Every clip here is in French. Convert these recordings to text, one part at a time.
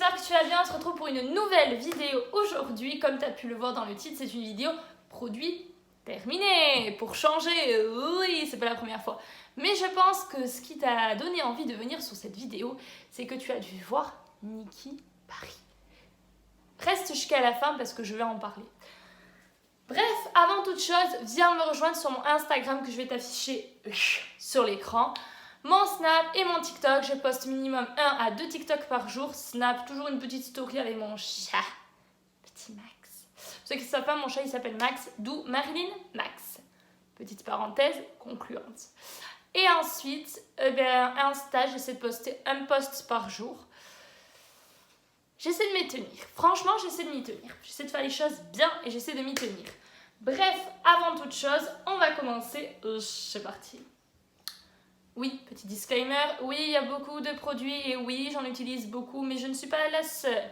j'espère que tu vas bien. On se retrouve pour une nouvelle vidéo aujourd'hui. Comme tu as pu le voir dans le titre, c'est une vidéo produit terminé. Pour changer, oui, c'est pas la première fois. Mais je pense que ce qui t'a donné envie de venir sur cette vidéo, c'est que tu as dû voir Nikki Paris. Reste jusqu'à la fin parce que je vais en parler. Bref, avant toute chose, viens me rejoindre sur mon Instagram que je vais t'afficher sur l'écran. Mon Snap et mon TikTok, je poste minimum 1 à 2 TikTok par jour. Snap, toujours une petite story avec mon chat, petit Max. Pour ceux qui ne savent pas, mon chat il s'appelle Max, d'où Marilyn Max. Petite parenthèse concluante. Et ensuite, Insta, j'essaie de poster un post par jour. J'essaie de m'y tenir. Franchement, j'essaie de m'y tenir. J'essaie de faire les choses bien et j'essaie de m'y tenir. Bref, avant toute chose, on va commencer. C'est parti. Oui, petit disclaimer. Oui, il y a beaucoup de produits et oui, j'en utilise beaucoup, mais je ne suis pas la seule.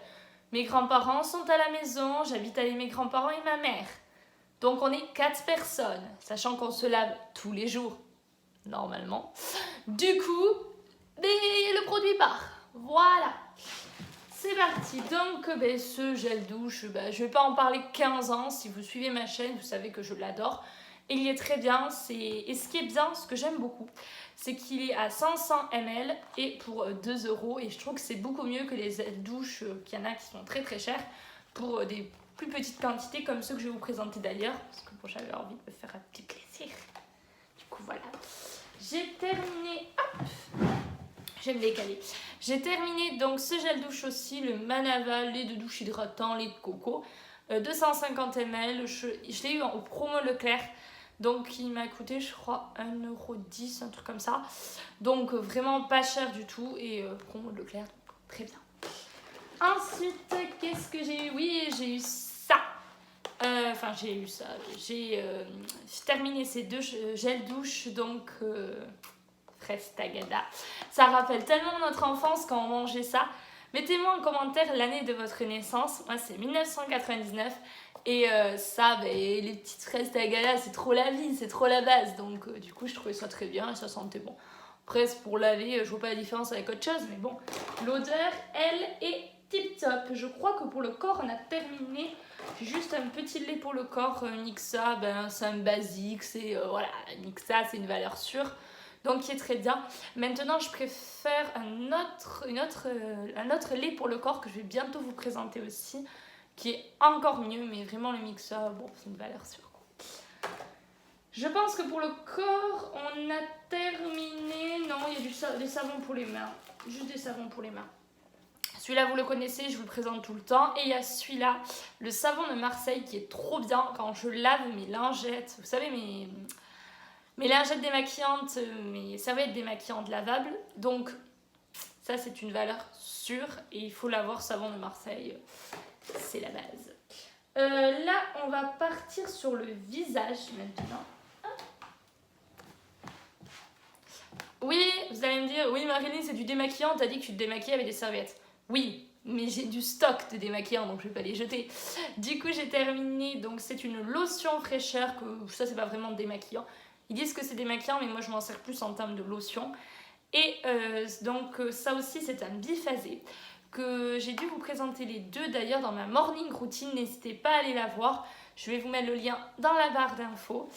Mes grands-parents sont à la maison, j'habite avec mes grands-parents et ma mère. Donc on est 4 personnes, sachant qu'on se lave tous les jours, normalement. Du coup, le produit part. Voilà. C'est parti, donc ce gel douche, je ne vais pas en parler 15 ans, si vous suivez ma chaîne, vous savez que je l'adore. Il est très bien, et ce qui est bien, ce que j'aime beaucoup, c'est qu'il est à 500 ml et pour 2 €, et je trouve que c'est beaucoup mieux que les gels douche, qu'il y en a qui sont très très chers, pour des plus petites quantités comme ceux que je vais vous présenter d'ailleurs, parce que bon, j'avais envie de me faire un petit plaisir. Du coup voilà, j'ai terminé, hop, je vais me décaler. J'ai terminé donc ce gel douche aussi, le Manava lait de douche hydratant, lait de coco, 250 ml. Je l'ai eu au promo Leclerc, donc il m'a coûté je crois 1,10 €, un truc comme ça. Donc vraiment pas cher du tout et promo Leclerc, donc très bien. Ensuite, qu'est-ce que j'ai eu? Oui, j'ai eu ça. J'ai terminé ces deux gels douche, donc... fraise tagada. Ça rappelle tellement notre enfance quand on mangeait ça. Mettez-moi en commentaire l'année de votre naissance. Moi, c'est 1999. Et les petites fraises tagada, c'est trop la vie, c'est trop la base. Donc, du coup, je trouvais ça très bien et ça sentait bon. Après, pour laver, je vois pas la différence avec autre chose. Mais bon, l'odeur, elle, est tip-top. Je crois que pour le corps, on a terminé. J'ai juste un petit lait pour le corps. Nixa, c'est un basique. Voilà, Nixa, c'est une valeur sûre. Donc qui est très bien. Maintenant, je préfère un autre lait pour le corps que je vais bientôt vous présenter aussi, qui est encore mieux, mais vraiment le Mixa, bon, c'est une valeur sûre. Je pense que pour le corps, on a terminé. Non, il y a des savons pour les mains. Juste des savons pour les mains. Celui-là, vous le connaissez, je vous le présente tout le temps. Et il y a celui-là, le savon de Marseille, qui est trop bien quand je lave mes lingettes. Vous savez, mes lingettes démaquillantes, mes serviettes démaquillantes lavables. Donc ça, c'est une valeur sûre et il faut l'avoir, savon de Marseille, c'est la base. Là, on va partir sur le visage maintenant. Oui, vous allez me dire, oui Marilyn, c'est du démaquillant, t'as dit que tu te démaquillais avec des serviettes. Oui, mais j'ai du stock de démaquillants, donc je vais pas les jeter. Du coup, j'ai terminé, donc c'est une lotion fraîcheur, que ça, c'est pas vraiment démaquillant. Ils disent que c'est démaquillant, mais moi je m'en sers plus en termes de lotion. Et donc ça aussi c'est un biphasé que j'ai dû vous présenter les deux d'ailleurs dans ma morning routine. N'hésitez pas à aller la voir. Je vais vous mettre le lien dans la barre d'infos.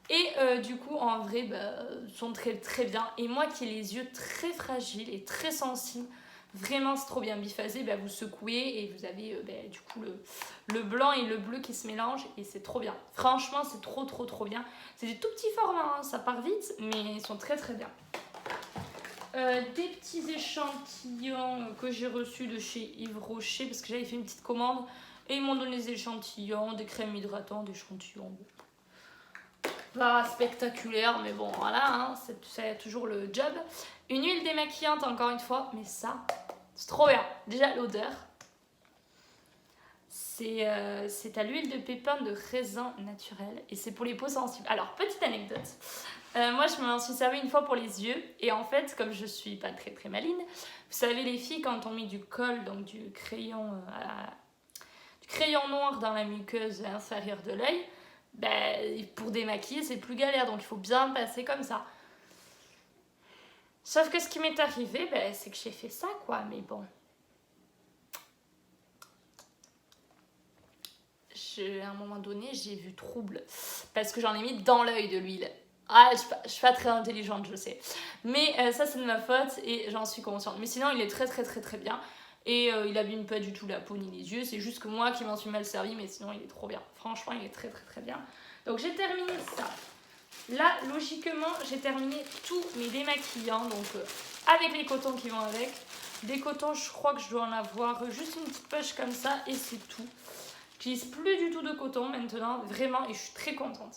Et du coup en vrai sont très très bien. Et moi qui ai les yeux très fragiles et très sensibles, vraiment c'est trop bien biphasé. Vous secouez et vous avez du coup le blanc et le bleu qui se mélangent et c'est trop bien. Franchement c'est trop bien. C'est des tout petits formats, hein, ça part vite mais ils sont très très bien. Des petits échantillons que j'ai reçus de chez Yves Rocher parce que j'avais fait une petite commande et ils m'ont donné des échantillons, des crèmes hydratantes, des échantillons. Pas spectaculaire mais bon voilà, hein, c'est toujours le job. Une huile démaquillante encore une fois, mais ça c'est trop bien. Déjà l'odeur, c'est à l'huile de pépins de raisin naturel et c'est pour les peaux sensibles. Alors petite anecdote, moi je m'en suis servi une fois pour les yeux et en fait comme je suis pas très très maline, vous savez les filles quand on met du colle, donc du crayon noir dans la muqueuse inférieure de l'œil, pour démaquiller c'est plus galère, donc il faut bien passer comme ça. Sauf que ce qui m'est arrivé, c'est que j'ai fait ça quoi, mais bon. à un moment donné, j'ai vu trouble. Parce que j'en ai mis dans l'œil de l'huile. Ah, je suis pas très intelligente, je sais. Mais ça, c'est de ma faute et j'en suis consciente. Mais sinon, il est très très très très bien. Et il abîme pas du tout la peau ni les yeux. C'est juste que moi qui m'en suis mal servi, mais sinon, il est trop bien. Franchement, il est très très très bien. Donc, j'ai terminé ça. Là, logiquement, j'ai terminé tous mes démaquillants. Donc, avec les cotons qui vont avec. Des cotons, je crois que je dois en avoir juste une petite poche comme ça et c'est tout. J'utilise plus du tout de coton maintenant, vraiment, et je suis très contente.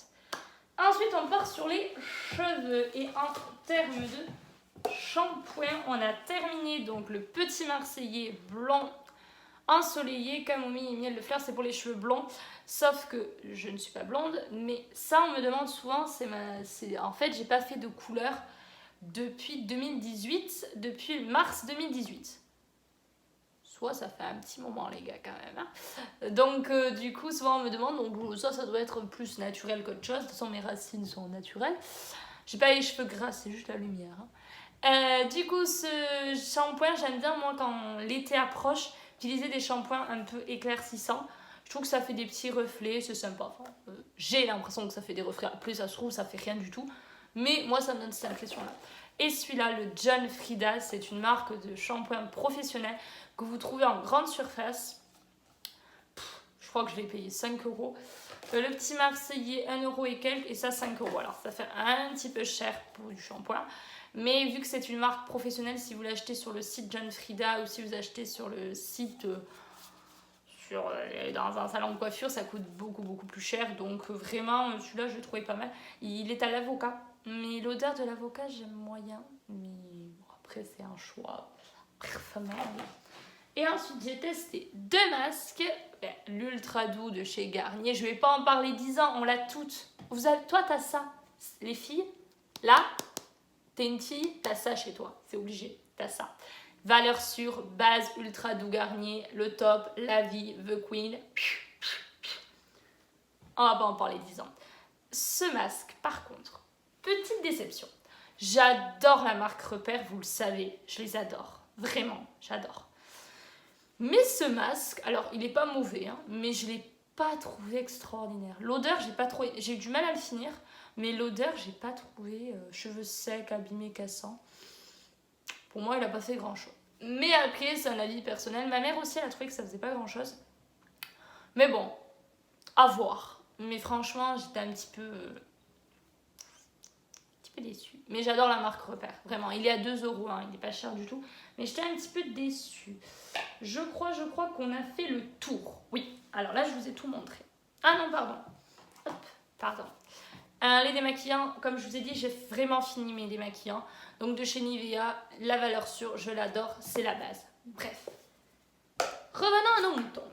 Ensuite, on part sur les cheveux. Et en termes de shampoing, on a terminé donc le petit Marseillais blond ensoleillé, camomille et miel de fleurs. C'est pour les cheveux blonds, sauf que je ne suis pas blonde. Mais ça, on me demande souvent, en fait, j'ai pas fait de couleur depuis 2018, depuis mars 2018. Soit ça fait un petit moment les gars quand même. Hein. Donc du coup souvent on me demande, donc ça doit être plus naturel qu'autre chose. De toute façon mes racines sont naturelles. J'ai pas les cheveux gras, c'est juste la lumière. Hein. Du coup ce shampoing, j'aime bien moi quand l'été approche, utiliser des shampoings un peu éclaircissants. Je trouve que ça fait des petits reflets, c'est sympa. Enfin, j'ai l'impression que ça fait des reflets, plus ça se trouve ça fait rien du tout. Mais moi ça me donne cette impression-là. Et celui-là, le John Frieda, c'est une marque de shampoing professionnel que vous trouvez en grande surface. Je crois que je l'ai payé 5 euros. Le petit Marseillais, 1 euro et quelques, et ça 5 euros. Alors ça fait un petit peu cher pour du shampoing. Mais vu que c'est une marque professionnelle, si vous l'achetez sur le site John Frieda ou si vous achetez sur le site dans un salon de coiffure, ça coûte beaucoup beaucoup plus cher. Donc vraiment, celui-là, je le trouvais pas mal. Il est à l'avocat. Mais l'odeur de l'avocat, j'aime moyen. Mais bon, après, c'est un choix personnel. Et ensuite, j'ai testé 2 masques. L'Ultra Doux de chez Garnier. Je vais pas en parler 10 ans, on l'a toutes. Toi, t'as ça. Les filles, là, t'es une fille, t'as ça chez toi. C'est obligé, t'as ça. Valeur sûre, base Ultra Doux Garnier, le top, la vie, The Queen. On va pas en parler 10 ans. Ce masque, par contre, petite déception. J'adore la marque Repère, vous le savez, je les adore. Vraiment, j'adore. Mais ce masque, alors il n'est pas mauvais, hein, mais je ne l'ai pas trouvé extraordinaire. L'odeur, j'ai eu du mal à le finir, mais l'odeur, j'ai pas trouvé cheveux secs, abîmés, cassants. Pour moi, il n'a pas fait grand chose. Mais après, c'est un avis personnel. Ma mère aussi, elle a trouvé que ça faisait pas grand chose. Mais bon, à voir. Mais franchement, j'étais un petit peu déçue. Mais j'adore la marque Repère, vraiment. Il est à 2 euros, hein, il n'est pas cher du tout. Mais j'étais un petit peu déçue. Je crois qu'on a fait le tour. Oui, alors là, je vous ai tout montré. Ah non, pardon. Hop, pardon. Les démaquillants, comme je vous ai dit, j'ai vraiment fini mes démaquillants. Donc de chez Nivea, la valeur sûre, je l'adore, c'est la base. Bref. Revenons à nos moutons.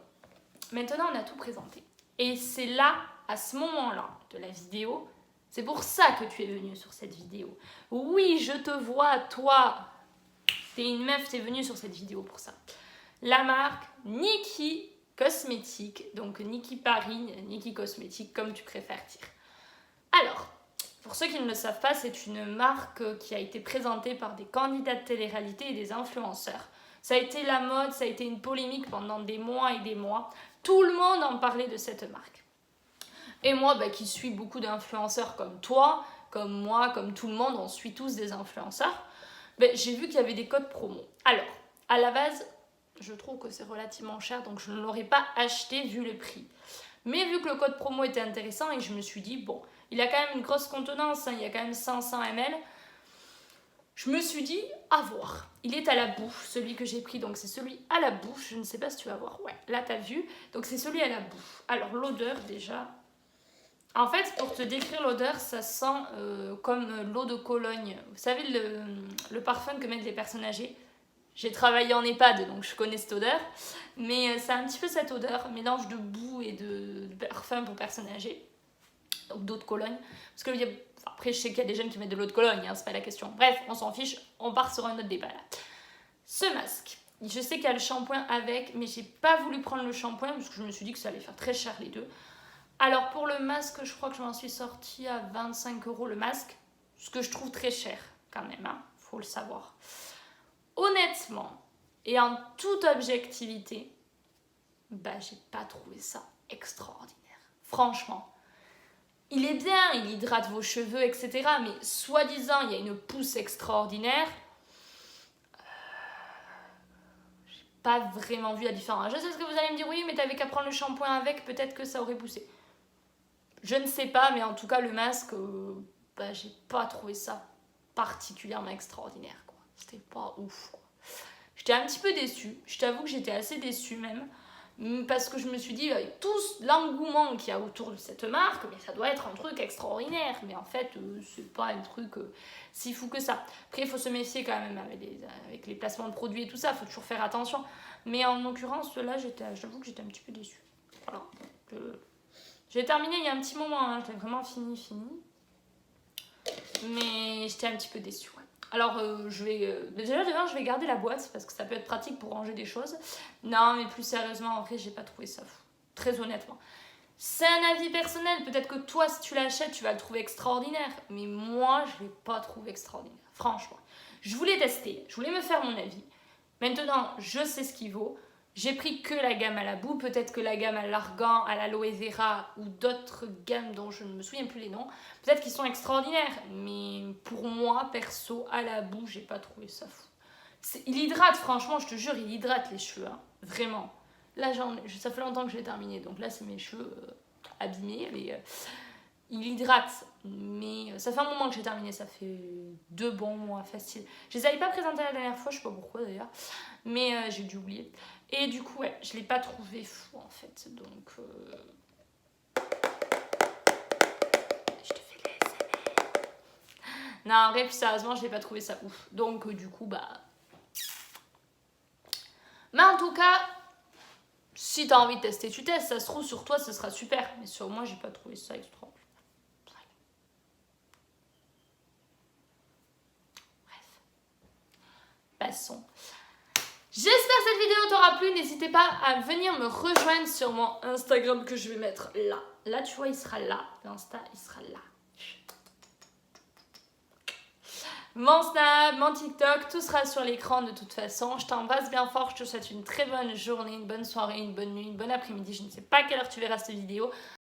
Maintenant, on a tout présenté. Et c'est là, à ce moment-là de la vidéo, c'est pour ça que tu es venue sur cette vidéo. Oui, je te vois, toi. T'es une meuf, t'es venue sur cette vidéo pour ça. La marque Nikkie Cosmétiques, donc Nikkie Paris, Nikkie Cosmétiques, comme tu préfères dire. Alors, pour ceux qui ne le savent pas, c'est une marque qui a été présentée par des candidats de télé-réalité et des influenceurs. Ça a été la mode, ça a été une polémique pendant des mois et des mois. Tout le monde en parlait de cette marque. Et moi, qui suis beaucoup d'influenceurs comme toi, comme moi, comme tout le monde, on suit tous des influenceurs, j'ai vu qu'il y avait des codes promo. Alors, à la base, je trouve que c'est relativement cher, donc je ne l'aurais pas acheté vu le prix. Mais vu que le code promo était intéressant, et je me suis dit, bon, il a quand même une grosse contenance, hein, il y a quand même 500 ml, je me suis dit, à voir. Il est à la bouche, celui que j'ai pris, donc c'est celui à la bouche, je ne sais pas si tu vas voir, ouais, là t'as vu, donc c'est celui à la bouche. Alors l'odeur déjà, en fait pour te décrire l'odeur, ça sent comme l'eau de Cologne, vous savez le parfum que mettent les personnes âgées. J'ai travaillé en EHPAD, donc je connais cette odeur. Mais ça a un petit peu cette odeur, mélange de boue et de parfum pour personnes âgées. Donc d'eau de Cologne. Parce que après, je sais qu'il y a des jeunes qui mettent de l'eau de Cologne, hein, c'est pas la question. Bref, on s'en fiche, on part sur un autre débat là. Ce masque, je sais qu'il y a le shampoing avec, mais j'ai pas voulu prendre le shampoing parce que je me suis dit que ça allait faire très cher les deux. Alors pour le masque, je crois que je m'en suis sortie à 25 € le masque. Ce que je trouve très cher quand même, hein, faut le savoir. Honnêtement, et en toute objectivité, j'ai pas trouvé ça extraordinaire. Franchement. Il est bien, il hydrate vos cheveux, etc. Mais soi-disant, il y a une pousse extraordinaire. J'ai pas vraiment vu la différence. Je sais ce que vous allez me dire, oui, mais t'avais qu'à prendre le shampoing avec, peut-être que ça aurait poussé. Je ne sais pas, mais en tout cas, le masque, j'ai pas trouvé ça particulièrement extraordinaire, quoi. C'était pas ouf, quoi. J'étais un petit peu déçue. Je t'avoue que j'étais assez déçue même. Parce que je me suis dit, avec tout l'engouement qu'il y a autour de cette marque, mais ça doit être un truc extraordinaire. Mais en fait, c'est pas un truc si fou que ça. Après, il faut se méfier quand même avec les placements de produits et tout ça. Il faut toujours faire attention. Mais en l'occurrence, là, j'avoue que j'étais un petit peu déçue. Voilà. J'ai terminé il y a un petit moment. Hein. J'étais vraiment fini. Mais j'étais un petit peu déçue. Ouais. Alors, déjà, demain, je vais garder la boîte parce que ça peut être pratique pour ranger des choses. Non, mais plus sérieusement, en vrai, j'ai pas trouvé ça fou. Très honnêtement. C'est un avis personnel. Peut-être que toi, si tu l'achètes, tu vas le trouver extraordinaire. Mais moi, je l'ai pas trouvé extraordinaire. Franchement. Je voulais tester. Je voulais me faire mon avis. Maintenant, je sais ce qu'il vaut. J'ai pris que la gamme à la boue, peut-être que la gamme à l'argan, à l'aloe vera ou d'autres gammes dont je ne me souviens plus les noms, peut-être qu'ils sont extraordinaires, mais pour moi, perso, à la boue, j'ai pas trouvé ça fou. Il hydrate, franchement, je te jure, il hydrate les cheveux, hein, vraiment. Là, ça fait longtemps que j'ai terminé, donc là, c'est mes cheveux abîmés, mais il hydrate, mais ça fait un moment que j'ai terminé, ça fait 2 bons mois facile. Je les avais pas présentés la dernière fois, je sais pas pourquoi d'ailleurs, mais j'ai dû oublier. Et du coup, ouais, je l'ai pas trouvé fou en fait, donc je te fais l'ASMR. Non, en vrai, plus sérieusement, je l'ai pas trouvé ça ouf. Donc du coup, Mais en tout cas, si t'as envie de tester, tu testes. Ça se trouve, sur toi, ce sera super. Mais sur moi, j'ai pas trouvé ça extraordinaire. Passons. J'espère que cette vidéo t'aura plu. N'hésitez pas à venir me rejoindre sur mon Instagram que je vais mettre là. Là, tu vois, il sera là. L'Insta, il sera là. Mon Snap, mon TikTok, tout sera sur l'écran de toute façon. Je t'embrasse bien fort. Je te souhaite une très bonne journée, une bonne soirée, une bonne nuit, une bonne après-midi. Je ne sais pas à quelle heure tu verras cette vidéo.